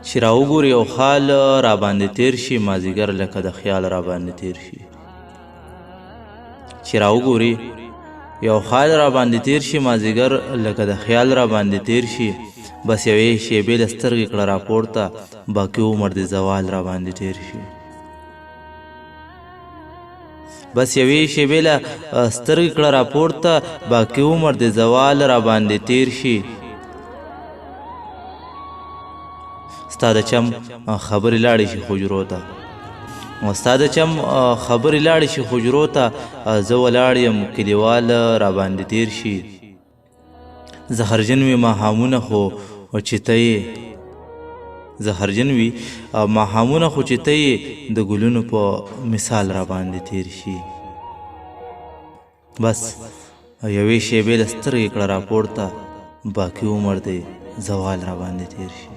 چې راوګوري یو خال راباندې تیر شي مازدیګر لکه د خیال راباندې تیر شي چې راوګوري یو خال راباندې تیر شي مازدیګر لکه د خیال راباندې تیر شي بس یوې شیبې له سترګې کړه راپورته باقي عمر د زوال راباندې تیر شي بس یوې شیبې له سترګې کړه راپورته باقي عمر د زوال راباندې تیر شي ستا د چم خبرې لاړې شي حجرو ته ستا د چم خبرې لاړې شي حجرو ته زه ولاړ یم کلیوال راباندې تیر شي زهرجن وي ماښامونه خو چې ته یې زهرجن وي ماښامونه خو چې ته یې د ګلونو په مثال راباندې تیر شي بس یوې شیبې له سترګې کړه راپورته باقي عمر د زوال راباندې تیر شي